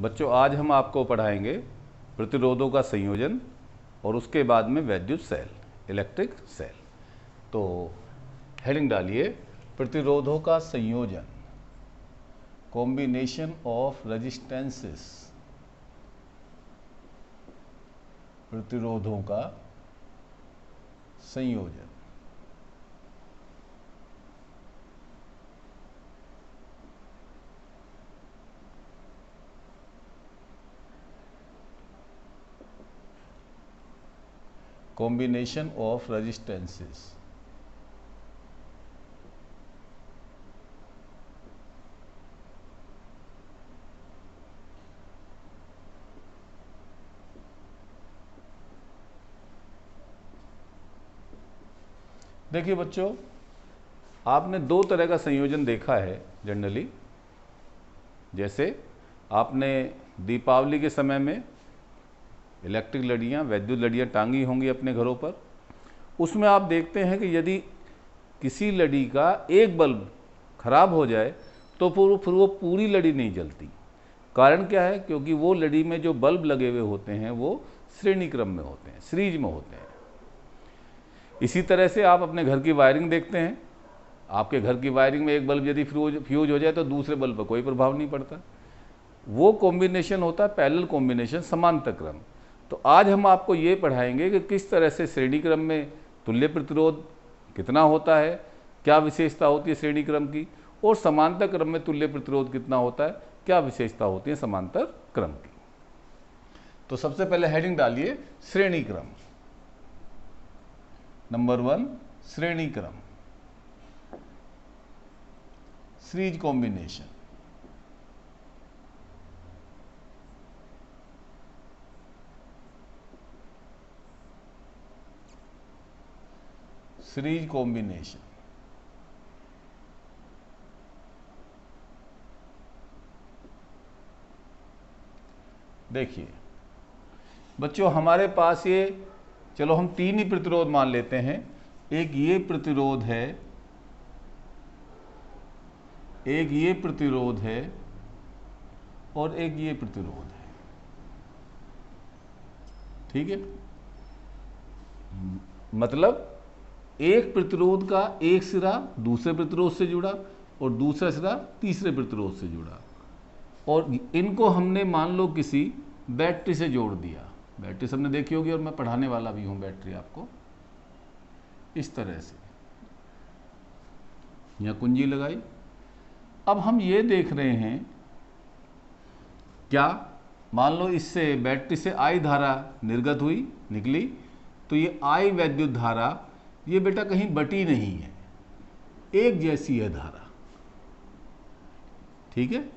बच्चों, आज हम आपको पढ़ाएंगे प्रतिरोधों का संयोजन और उसके बाद में वैद्युत सेल, इलेक्ट्रिक सेल। तो हेडिंग डालिए, प्रतिरोधों का संयोजन, कॉम्बिनेशन ऑफ रेजिस्टेंसेस। प्रतिरोधों का संयोजन। Combination of resistances। देखिए बच्चों, आपने दो तरह का संयोजन देखा है जनरली। जैसे आपने दीपावली के समय में इलेक्ट्रिक लड़ियाँ, वैद्युत लड़ियाँ टांगी होंगी अपने घरों पर। उसमें आप देखते हैं कि यदि किसी लड़ी का एक बल्ब खराब हो जाए तो फिर वो पूरी लड़ी नहीं जलती। कारण क्या है? क्योंकि वो लड़ी में जो बल्ब लगे हुए होते हैं वो श्रेणी क्रम में होते हैं, सीरीज में होते हैं। इसी तरह से आप अपने घर की वायरिंग देखते हैं। आपके घर की वायरिंग में एक बल्ब यदि फ्यूज हो जाए तो दूसरे बल्ब पर कोई प्रभाव नहीं पड़ता। वो कॉम्बिनेशन होता है पैरेलल कॉम्बिनेशन, समांतर क्रम। तो आज हम आपको ये पढ़ाएंगे कि किस तरह से श्रेणी क्रम में तुल्य प्रतिरोध कितना होता है, क्या विशेषता होती है श्रेणी क्रम की, और समांतर क्रम में तुल्य प्रतिरोध कितना होता है, क्या विशेषता होती है समांतर क्रम की। तो सबसे पहले हेडिंग डालिए, श्रेणी क्रम। नंबर 1, श्रेणी क्रम, सीरीज कॉम्बिनेशन। Series combination. देखिए बच्चों, हमारे पास ये, चलो हम तीन ही प्रतिरोध मान लेते हैं। एक ये प्रतिरोध है, एक ये प्रतिरोध है, और एक ये प्रतिरोध है। ठीक है? मतलब एक प्रतिरोध का एक सिरा दूसरे प्रतिरोध से जुड़ा और दूसरा सिरा तीसरे प्रतिरोध से जुड़ा, और इनको हमने मान लो किसी बैटरी से जोड़ दिया। बैटरी सबने देखी होगी और मैं पढ़ाने वाला भी हूं बैटरी आपको। इस तरह से यहां कुंजी लगाई। अब हम ये देख रहे हैं, क्या मान लो इससे बैटरी से आई धारा निर्गत हुई, निकली, तो ये आई वैद्युत धारा ये बेटा कहीं बटी नहीं है, एक जैसी है धारा। ठीक है?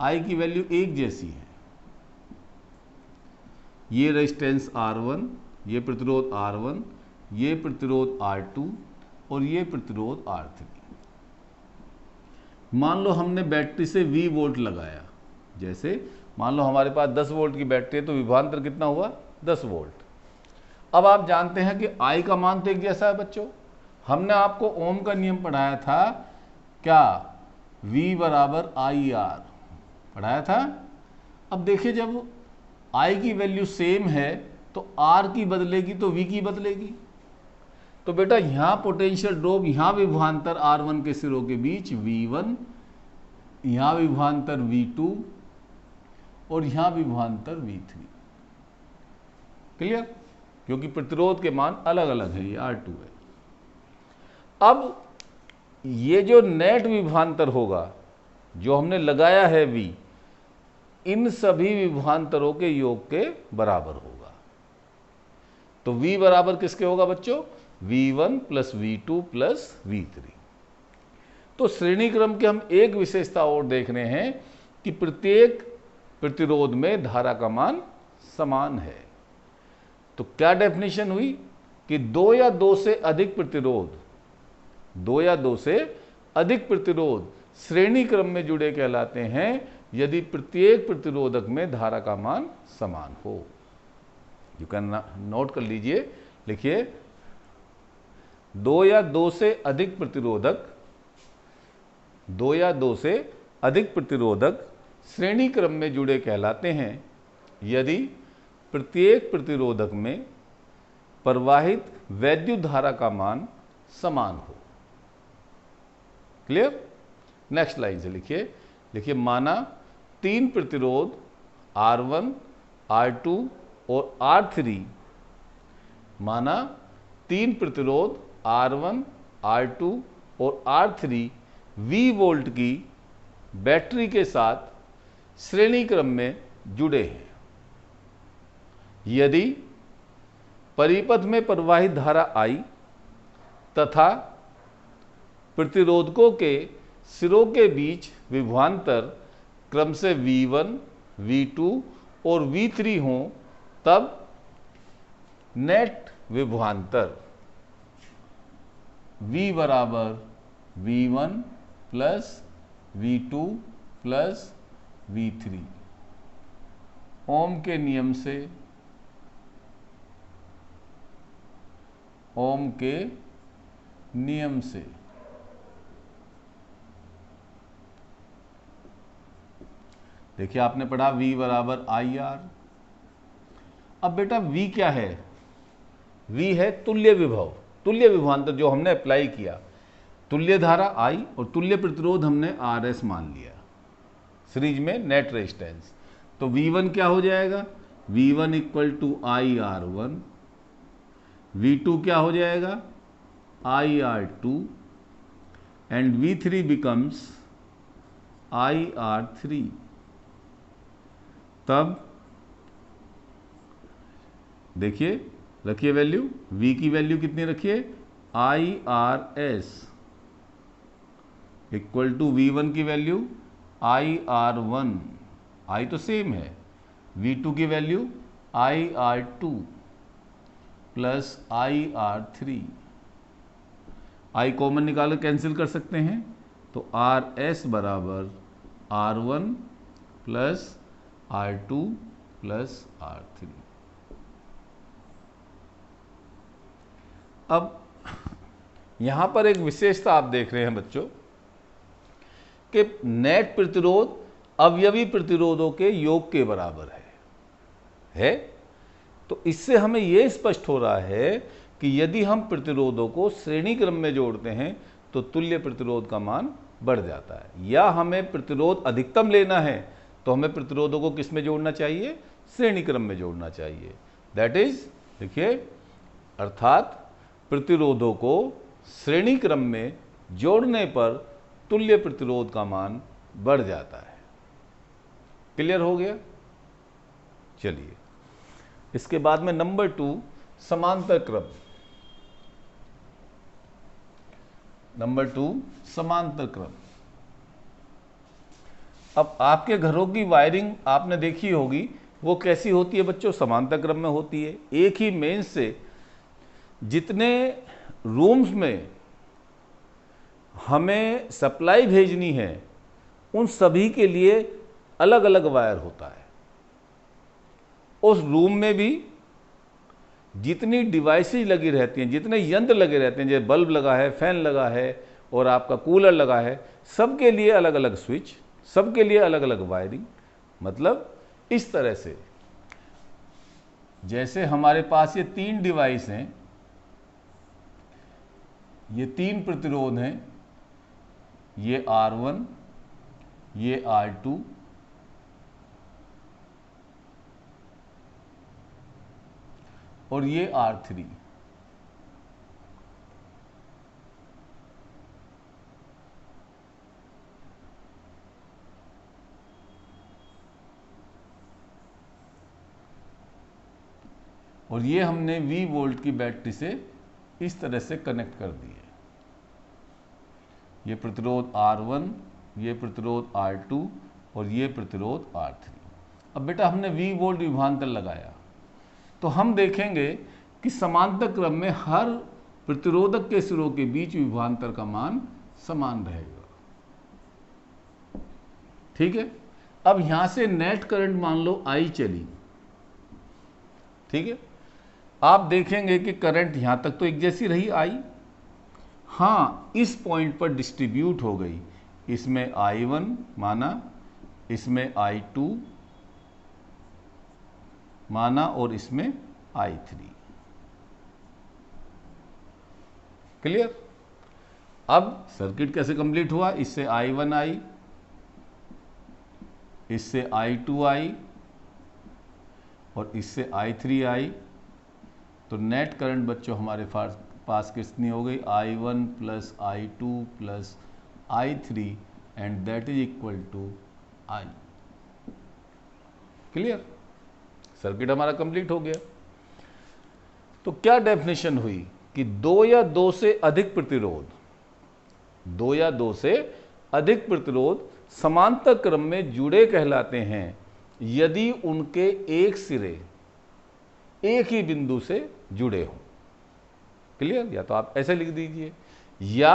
आई की वैल्यू एक जैसी है। ये रेजिस्टेंस R1, ये प्रतिरोध R1, ये प्रतिरोध R2 और ये प्रतिरोध R3। मान लो हमने बैटरी से V वोल्ट लगाया। जैसे मान लो हमारे पास 10 वोल्ट की बैटरी है तो विभवांतर कितना हुआ? 10 वोल्ट। अब आप जानते हैं कि I का मान तो एक जैसा है बच्चों। हमने आपको ओम का नियम पढ़ाया था, क्या? V बराबर IR पढ़ाया था। अब देखिए, जब I की वैल्यू सेम है तो R की बदलेगी तो V की बदलेगी। तो बेटा यहां पोटेंशियल ड्रॉप, यहां विभवांतर R1 के सिरों के बीच V1, यहां विभवांतर V2 और यहां विभवांतर V3। क्लियर? क्योंकि प्रतिरोध के मान अलग अलग है, ये R2 है। अब ये जो नेट विभवांतर होगा, जो हमने लगाया है V, इन सभी विभवांतरों के योग के बराबर होगा। तो V बराबर किसके होगा बच्चों? V1 plus V2 plus V3। तो श्रेणी क्रम के हम एक विशेषता और देख रहे हैं कि प्रत्येक प्रतिरोध में धारा का मान समान है। तो क्या डेफिनेशन हुई कि दो या दो से अधिक प्रतिरोध, दो या दो से अधिक प्रतिरोध श्रेणी क्रम में जुड़े कहलाते हैं यदि प्रत्येक प्रतिरोधक में धारा का मान समान हो। यू कैन नोट कर लीजिए, लिखिए, दो या दो से अधिक प्रतिरोधक श्रेणी क्रम में जुड़े कहलाते हैं यदि प्रत्येक प्रतिरोधक में प्रवाहित वैद्युत धारा का मान समान हो। क्लियर? नेक्स्ट लाइन से लिखिए माना 3 प्रतिरोध R1, R2 और R3, माना 3 प्रतिरोध R1, R2 और R3 V वोल्ट की बैटरी के साथ श्रेणी क्रम में जुड़े हैं। यदि परिपथ में प्रवाहित धारा I तथा प्रतिरोधकों के सिरों के बीच विभवांतर क्रम से V1, V2 और V3 हों, तब नेट विभवांतर V बराबर V1 plus V2 plus V3 ओम के नियम से देखिए आपने पढ़ा V बराबर IR। अब बेटा V क्या है? V है तुल्य विभव, तुल्य विभवांतर जो हमने अप्लाई किया, तुल्य धारा I और तुल्य प्रतिरोध हमने RS मान लिया, सीरीज में नेट रेजिस्टेंस। तो V1 क्या हो जाएगा? V1 equal to IR1, V2 क्या हो जाएगा? IR2 and V3 becomes IR3। तब देखिए रखिए वैल्यू, V की वैल्यू कितनी रखिए? IRS इक्वल टू V1 की वैल्यू IR1, I तो सेम है, V2 की value IR2 plus IR3। I common निकाल कैंसिल कर सकते हैं, तो RS बराबर R1 plus R2 plus R3। अब यहां पर एक विशेषता आप देख रहे हैं बच्चों कि नेट प्रतिरोध अवयवी प्रतिरोधों के योग के बराबर है। तो इससे हमें यह स्पष्ट हो रहा है कि यदि हम प्रतिरोधों को श्रेणी क्रम में जोड़ते हैं तो तुल्य प्रतिरोध का मान बढ़ जाता है। या हमें प्रतिरोध अधिकतम लेना है तो हमें प्रतिरोधों को किस में जोड़ना चाहिए? श्रेणी क्रम में जोड़ना चाहिए। दैट इज, देखिए, अर्थात प्रतिरोधों को श्रेणी क्रम में जोड़ने पर तुल्य प्रतिरोध का मान बढ़ जाता है। क्लियर हो गया? चलिए इसके बाद में नंबर 2 समांतर क्रम। नंबर 2 समांतर क्रम। अब आपके घरों की वायरिंग आपने देखी होगी, वो कैसी होती है बच्चों? समांतर क्रम में होती है। एक ही मेंस से जितने रूम्स में हमें सप्लाई भेजनी है उन सभी के लिए अलग अलग वायर होता है। उस रूम में भी जितनी डिवाइसेज लगी रहती हैं, जितने यंत्र लगे रहते हैं, जैसे बल्ब लगा है, फैन लगा है और आपका कूलर लगा है, सबके लिए अलग अलग स्विच, सबके लिए अलग अलग वायरिंग। मतलब इस तरह से जैसे हमारे पास ये 3 डिवाइस हैं, ये 3 प्रतिरोध हैं, ये R1, ये R2 और ये R3। और ये हमने V वोल्ट की बैटरी से इस तरह से कनेक्ट कर दिए। ये प्रतिरोध R1, ये प्रतिरोध R2 और ये प्रतिरोध R3। अब बेटा हमने V वोल्ट विभवांतर लगाया तो हम देखेंगे कि समांतर क्रम में हर प्रतिरोधक के सिरों के बीच विभवांतर का मान समान रहेगा। ठीक है? अब यहां से नेट करंट मान लो I चली, ठीक है? आप देखेंगे कि करंट यहां तक तो एक जैसी रही I, हाँ, इस पॉइंट पर डिस्ट्रीब्यूट हो गई, इसमें I1 माना, इसमें I2 माना और इसमें I3। क्लियर? अब सर्किट कैसे कंप्लीट हुआ? इससे I1 आई, इससे I2 आई और इससे I3 आई। तो नेट करंट बच्चों हमारे पास कितनी हो गई? I1 plus I2 plus I3 and that is equal to I। Clear? Circuit हमारा कंप्लीट हो गया। तो क्या डेफिनेशन हुई कि दो या दो से अधिक प्रतिरोध, दो या दो से अधिक प्रतिरोध समांतर क्रम में जुड़े कहलाते हैं यदि उनके एक सिरे एक ही बिंदु से जुड़े हों। क्लियर? या तो आप ऐसे लिख दीजिए, या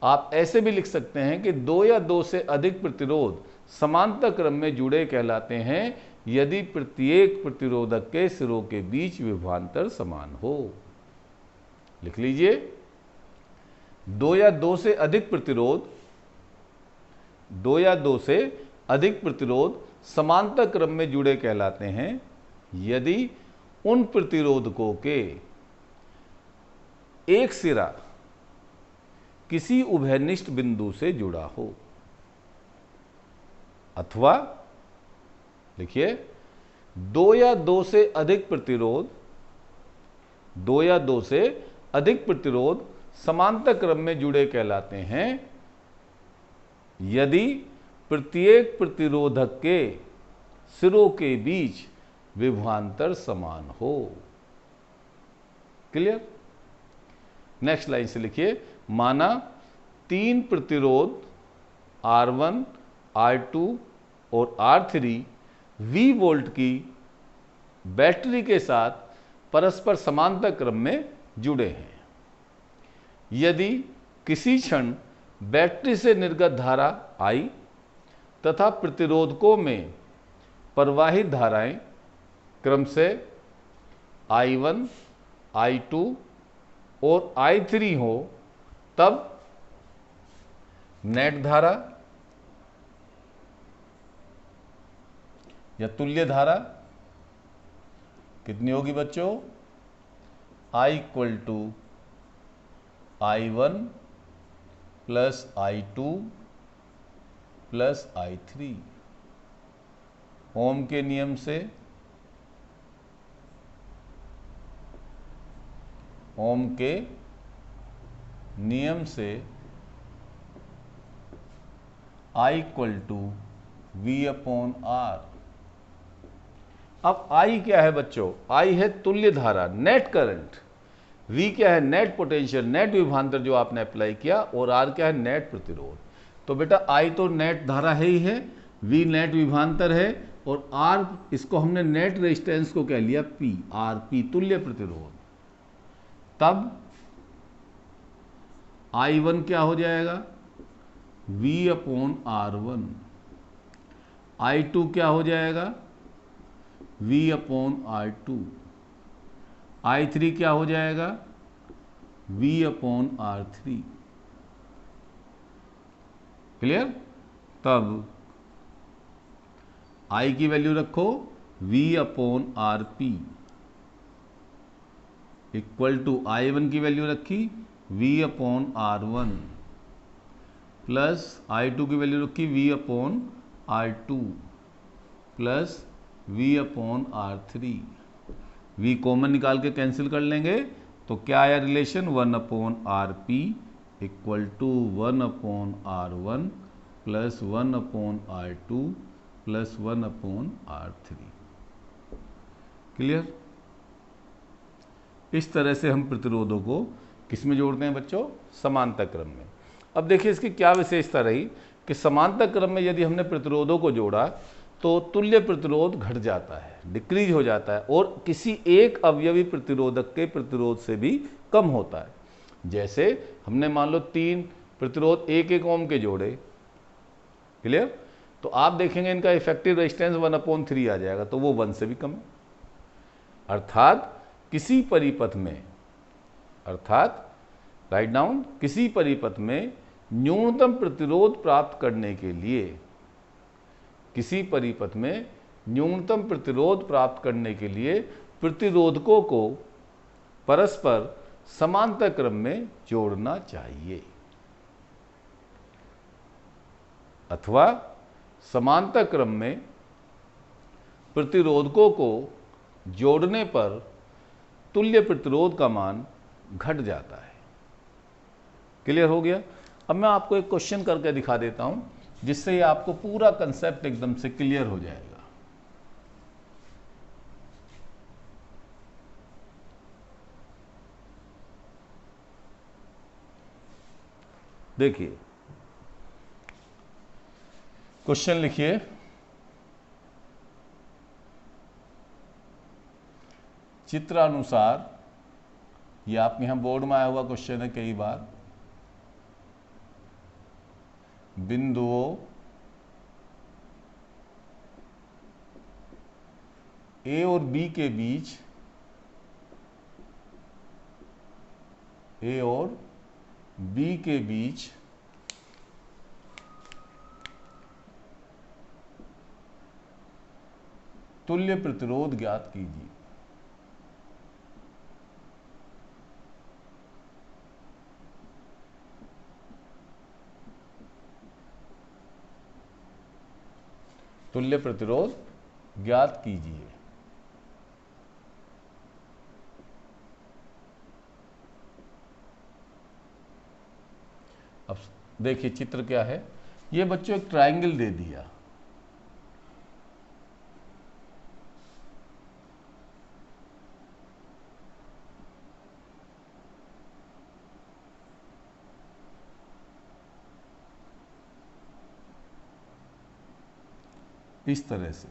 आप ऐसे भी लिख सकते हैं कि दो या दो से अधिक प्रतिरोध समांतर क्रम में जुड़े कहलाते हैं यदि प्रत्येक प्रतिरोधक के सिरों के बीच विभवांतर समान हो। लिख लीजिए, दो या दो से अधिक प्रतिरोध, दो या दो से अधिक प्रतिरोध समांतर क्रम में जुड़े कहलाते हैं यदि उन प्रतिरोधकों के एक सिरा किसी उभयनिष्ठ बिंदु से जुड़ा हो, अथवा लिखिए, दो या दो से अधिक प्रतिरोध, दो या दो से अधिक प्रतिरोध समांतर क्रम में जुड़े कहलाते हैं यदि प्रत्येक प्रतिरोधक के सिरों के बीच विभवांतर समान हो। क्लियर? नेक्स्ट लाइन से लिखिए, माना तीन प्रतिरोध R1, R2 और R3 V वोल्ट की बैटरी के साथ परस्पर समांतर क्रम में जुड़े हैं। यदि किसी क्षण बैटरी से निर्गत धारा I तथा प्रतिरोधकों में प्रवाहित धाराएं क्रम से I1, I2 और I3 हो, तब नेट धारा या तुल्य धारा कितनी होगी बच्चों? I equal to I1 plus I2 plus I3। Ohm के नियम से, ओम के नियम से I equal to V upon R। अब I क्या है बच्चों? I है तुल्य धारा, नेट करंट। V क्या है? नेट पोटेंशियल, नेट विभवांतर जो आपने अप्लाई किया, और R क्या है? नेट प्रतिरोध। तो बेटा I तो नेट धारा है ही है, V नेट विभवांतर है, और R इसको हमने नेट रेजिस्टेंस को कह लिया P, RP तुल्य प्रतिरोध। तब I1 क्या हो जाएगा? V upon R1। I2 क्या हो जाएगा? V upon R2। I3 क्या हो जाएगा? V upon R3। क्लियर? तब I की वैल्यू रखो, V upon RP equal to I1 की वैल्यू रखी V upon R1 plus I2 की वैल्यू रखी V upon R2 plus V upon R3। V common निकाल के कैंसिल कर लेंगे, तो क्या आया relation? 1 upon RP equal to 1 upon R1 plus 1 upon R2 plus 1 upon R3। Clear? इस तरह से हम प्रतिरोधों को किस में जोड़ते हैं बच्चों? समांतर क्रम में। अब देखिए इसकी क्या विशेषता रही कि समांतर क्रम में यदि हमने प्रतिरोधों को जोड़ा तो तुल्य प्रतिरोध घट जाता है, डिक्रीज हो जाता है, और किसी एक अवयवी प्रतिरोधक के प्रतिरोध से भी कम होता है। जैसे हमने मान लो तीन प्रतिरोध 1-1 ओम के जोड़े। क्लियर? तो आप देखेंगे इनका इफेक्टिव रेजिस्टेंस 1/3 आ जाएगा, तो वो 1 से भी कम है। अर्थात किसी परिपथ में, अर्थात राइट डाउन, किसी परिपथ में न्यूनतम प्रतिरोध प्राप्त करने के लिए, किसी परिपथ में न्यूनतम प्रतिरोध प्राप्त करने के लिए प्रतिरोधकों को परस्पर समांतर क्रम में जोड़ना चाहिए, अथवा समांतर क्रम में प्रतिरोधकों को जोड़ने पर तुल्य प्रतिरोध का मान घट जाता है। क्लियर हो गया? अब मैं आपको एक क्वेश्चन करके दिखा देता हूं, जिससे ये आपको पूरा कंसेप्ट एकदम से क्लियर हो जाएगा। देखिए, क्वेश्चन लिखिए, चित्रानुसार, ये आपके यहां बोर्ड में आया हुआ क्वेश्चन है कई बार, बिंदुओं ए और बी के बीच, ए और बी के बीच तुल्य प्रतिरोध ज्ञात कीजिए। तुल्य प्रतिरोध ज्ञात कीजिए। अब देखिए चित्र क्या है। ये बच्चों एक ट्रायंगल दे दिया, इस तरह से।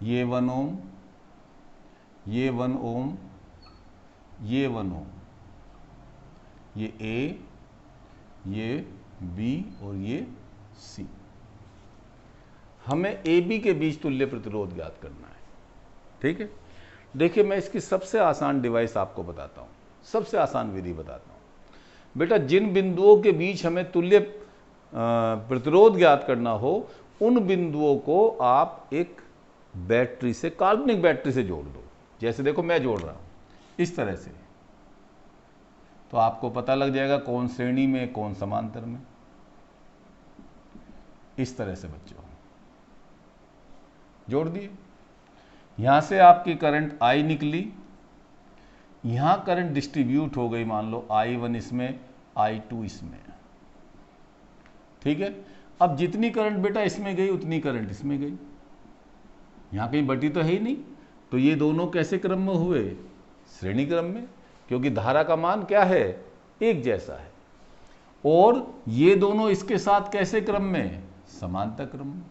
ये 1 ओम, ये 1 ओम, ये 1 ओम, ये ए, ये बी और ये सी। हमें ए बी के बीच तुल्य प्रतिरोध ज्ञात करना है। ठीक है, देखिए मैं इसकी सबसे आसान डिवाइस आपको बताता हूं, सबसे आसान विधि बताता हूं। बेटा, जिन बिंदुओं के बीच हमें तुल्य प्रतिरोध ज्ञात करना हो, उन बिंदुओं को आप एक बैटरी से, काल्पनिक बैटरी से जोड़ दो। जैसे देखो मैं जोड़ रहा हूं इस तरह से, तो आपको पता लग जाएगा कौन श्रेणी में, कौन समांतर में। इस तरह से बच्चों जोड़ दिए। यहां से आपकी करंट आई निकली, यहां करंट डिस्ट्रीब्यूट हो गई, मान लो I1 इसमें, I2 इसमें। ठीक है, अब जितनी करंट बेटा इसमें गई उतनी करंट इसमें गई, यहां कहीं बटी तो है ही नहीं। तो ये दोनों कैसे क्रम में हुए? श्रेणी क्रम में, क्योंकि धारा का मान क्या है? एक जैसा है। और ये दोनों इसके साथ कैसे क्रम में? समांतर क्रम में।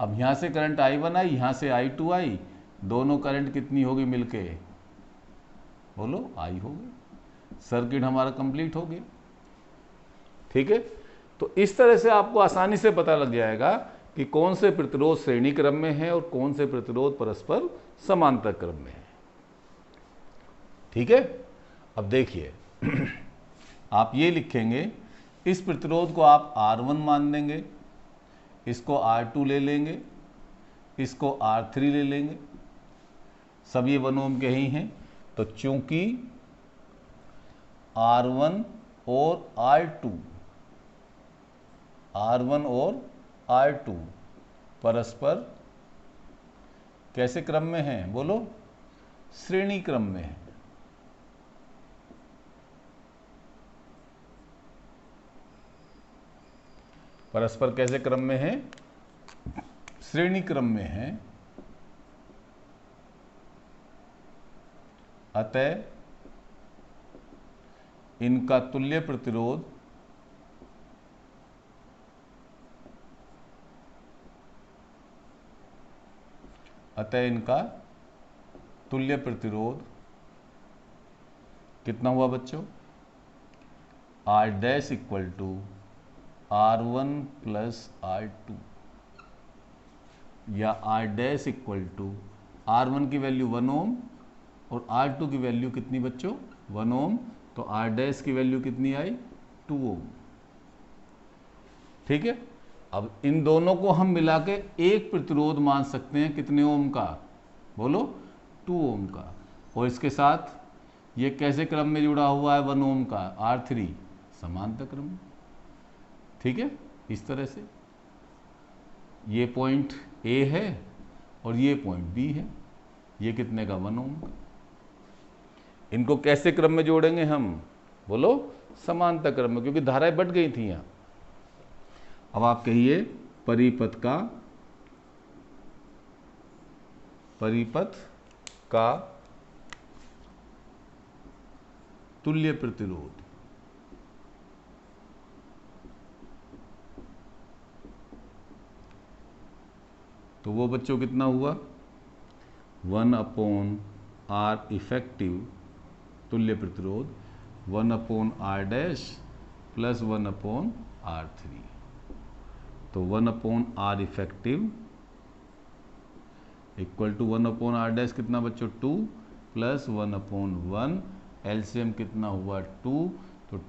अब यहां से करंट I1 आई, यहां से I2 आई, दोनों करंट कितनी होगी मिलके? बोलो, आई हो गई। सर्किट हमारा कंप्लीट हो गया। ठीक है, तो इस तरह से आपको आसानी से पता लग जाएगा कि कौन से प्रतिरोध श्रेणी क्रम में है और कौन से प्रतिरोध परस्पर समांतर क्रम में है। ठीक है, अब देखिए आप ये लिखेंगे, इस प्रतिरोध को आप R1 मान देंगे, इसको R2 ले लेंगे, इसको R3 ले लेंगे, सब ये 1 ओम के ही हैं। तो चूंकि R1 और R2 परस्पर कैसे क्रम में हैं? बोलो, श्रेणी क्रम में है। परस्पर कैसे क्रम में है? श्रेणी क्रम में है। अतः इनका तुल्य प्रतिरोध कितना हुआ बच्चों? R dash equal to R1 plus R2 या R dash equal to R1 की वैल्यू 1 ओम और R2 की वैल्यू कितनी बच्चों 1 ओम, तो R डैश की वैल्यू कितनी आई 2 ओम। ठीक है, अब इन दोनों को हम मिला के एक प्रतिरोध मान सकते हैं कितने ओम का, बोलो 2 ओम का। और इसके साथ ये कैसे क्रम में जुड़ा हुआ है 1 ओम का R3 समांतर क्रम में। ठीक है, इस तरह से ये पॉइंट ए है और ये पॉइंट बी है, ये कितने का 1 ओम का। इनको कैसे क्रम में जोड़ेंगे हम, बोलो समांतर क्रम में, क्योंकि धाराएं बट गई थी यहां। अब आप कहिए परिपथ का तुल्य प्रतिरोध। तो वो बच्चों कितना हुआ 1/R इफेक्टिव तुल्य प्रतिरोध 1/R डैश प्लस 1/R3। तो 1/R effective equal to 1/R dash कितना बच्चों 2 प्लस 1/1, एलसीएम कितना हुआ 2, तो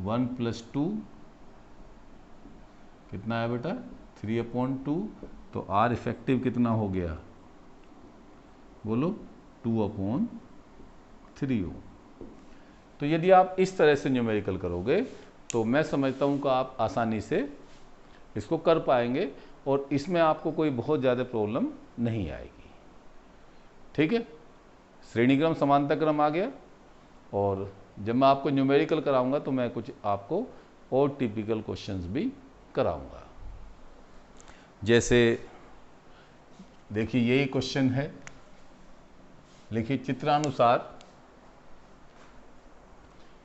1 + 2 कितना है बेटा 3/2, तो R इफेक्टिव कितना हो गया बोलो 2/3 ओम। तो यदि आप इस तरह से न्यूमेरिकल करोगे तो मैं समझता हूं कि आप आसानी से इसको कर पाएंगे और इसमें आपको कोई बहुत ज़्यादा प्रॉब्लम नहीं आएगी। ठीक है, श्रेणी क्रम समांतर क्रम आ गया, और जब मैं आपको न्यूमेरिकल कराऊंगा तो मैं कुछ आपको और टिपिकल क्वेश्चंस भी कराऊंगा। जैसे देखिए यही क्वेश्चन है, लिखिए चित्रानुसार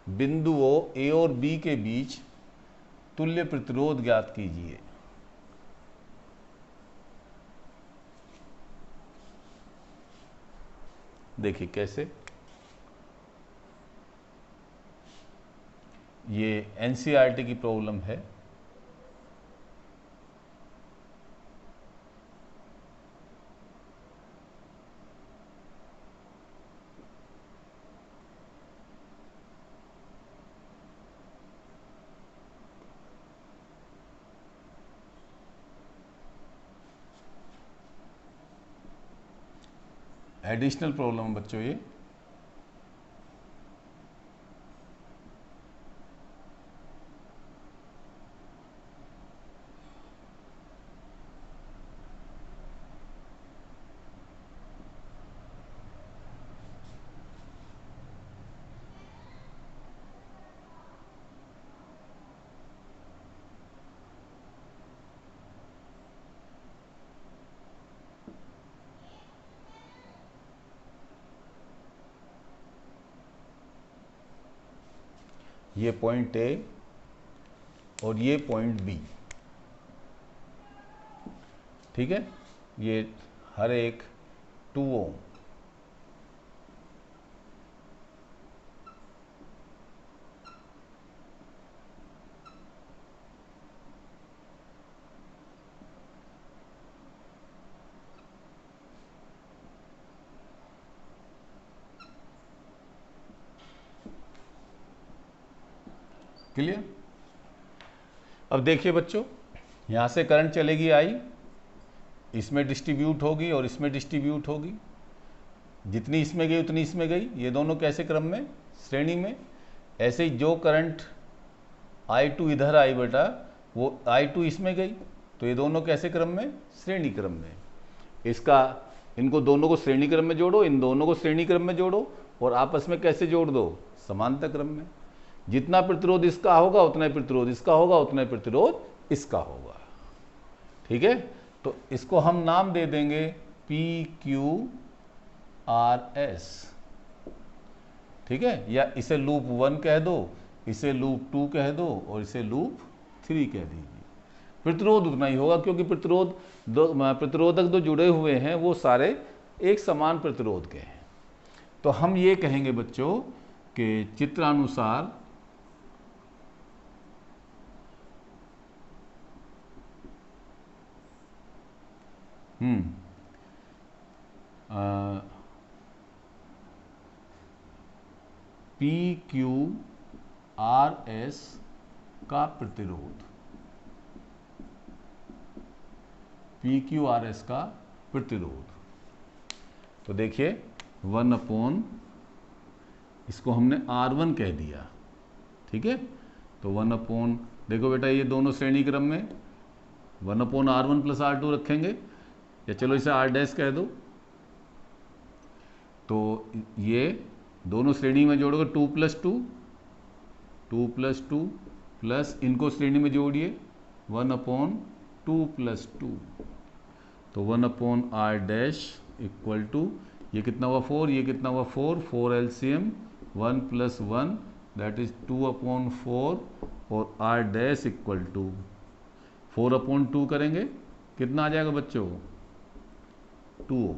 बिंदुओं ए और बी के बीच तुल्य प्रतिरोध ज्ञात कीजिए। देखिए कैसे, ये एनसीईआरटी की प्रॉब्लम है। एडिशनल प्रॉब्लम बच्चों ये, ये पॉइंट ए और ये पॉइंट बी। ठीक है, ये हर एक 2 ओम। क्लियर। अब देखिए बच्चों, यहां से करंट चलेगी आई, इसमें डिस्ट्रीब्यूट होगी और इसमें डिस्ट्रीब्यूट होगी, जितनी इसमें गई उतनी इसमें गई, ये दोनों कैसे क्रम में श्रेणी में। ऐसे ही जो करंट I2 इधर आई बेटा वो I2 इसमें गई, तो ये दोनों कैसे क्रम में श्रेणी क्रम में। इसका इनको दोनों को श्रेणी क्रम में जोड़ो, इन दोनों को श्रेणी क्रम में जोड़ो और आपस में कैसे जोड़ दो समांतर क्रम में। जितना प्रतिरोध इसका होगा उतना ही प्रतिरोध इसका होगा, उतना ही प्रतिरोध इसका होगा। ठीक है, तो इसको हम नाम दे देंगे PQRS। ठीक है, या इसे लूप 1 कह दो, इसे लूप 2 कह दो और इसे लूप 3 कह दीजिए। प्रतिरोध उतना ही होगा क्योंकि प्रतिरोधक जो जुड़े हुए हैं वो सारे एक समान प्रतिरोध के हैं। तो हम ये कहेंगे बच्चों कि चित्रानुसार PQRS का प्रतिरोध, PQRS का प्रतिरोध। तो देखिए 1 अपॉन, इसको हमने R1 कह दिया, ठीक है। तो 1 अपॉन, देखो बेटा ये दोनों श्रेणी क्रम में 1 अपॉन R1 प्लस R2 रखेंगे, या चलो इसे R डैश कह दो। तो ये दोनों श्रेणी में जोड़ोगे 2 प्लस 2 प्लस इनको श्रेणी में जोड़िए 1 अपॉन 2 प्लस 2, तो 1 upon R dash equal to, ये कितना हुआ 4, ये कितना हुआ 4 LCM 1 plus 1 that is 2 upon 4, और R dash equal to 4 upon 2 करेंगे, कितना आ जाएगा बच्चों 2।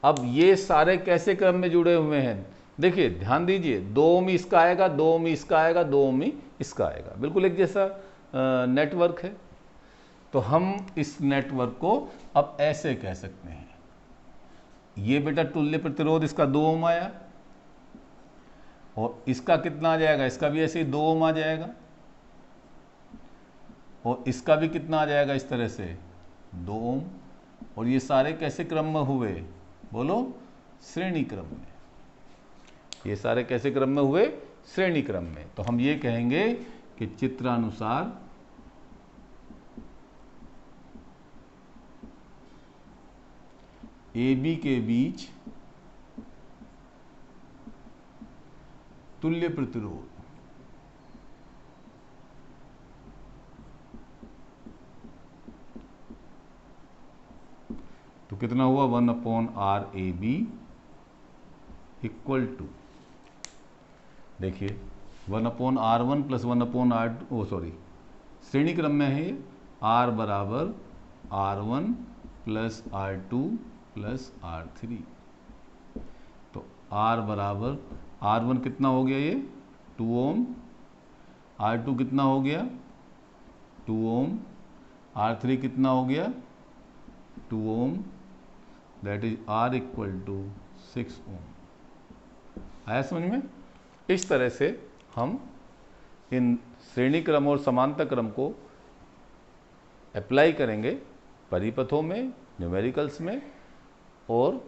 अब ये सारे कैसे क्रम में जुड़े हुए हैं, देखिए ध्यान दीजिए, 2 ओम इसका आएगा, 2 ओम इसका आएगा, 2 ओम इसका आएगा, बिल्कुल एक जैसा नेटवर्क है। तो हम इस नेटवर्क को अब ऐसे कह सकते हैं, ये बेटा तुल्य प्रतिरोध इसका 2 ओम आया, और इसका कितना आ जाएगा, इसका भी ऐसे ही 2 ओम आ जाएगा, और इसका भी कितना आ जाएगा इस तरह से 2 ओम। और ये सारे कैसे क्रम में हुए, बोलो श्रेणी क्रम में। ये सारे कैसे क्रम में हुए, श्रेणी क्रम में। तो हम ये कहेंगे कि चित्रानुसार AB के बीच तुल्य प्रतिरोध, तो कितना हुआ 1 अपॉन RAB इक्वल टू, देखिए 1 upon R1 plus 1 upon R2, sorry श्रेणी क्रम में है ये, R बराबर R1 plus R2 plus R3। तो R बराबर, R1 कितना हो गया ये 2 ओम, R2 कितना हो गया 2 ओम, R3 कितना हो गया 2 ohm, that is R equal to 6 ohm. आया समझ में? इस तरह से हम इन श्रेणी क्रम और समांतर क्रम को अप्लाई करेंगे परिपथों में, न्यूमेरिकल्स में, और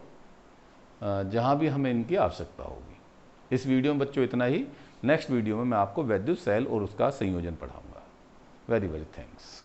जहाँ भी हमें इनकी आवश्यकता होगी। इस वीडियो में बच्चों इतना ही। नेक्स्ट वीडियो में मैं आपको वैद्युत सेल और उसका संयोजन पढ़ाऊंगा। Very very thanks.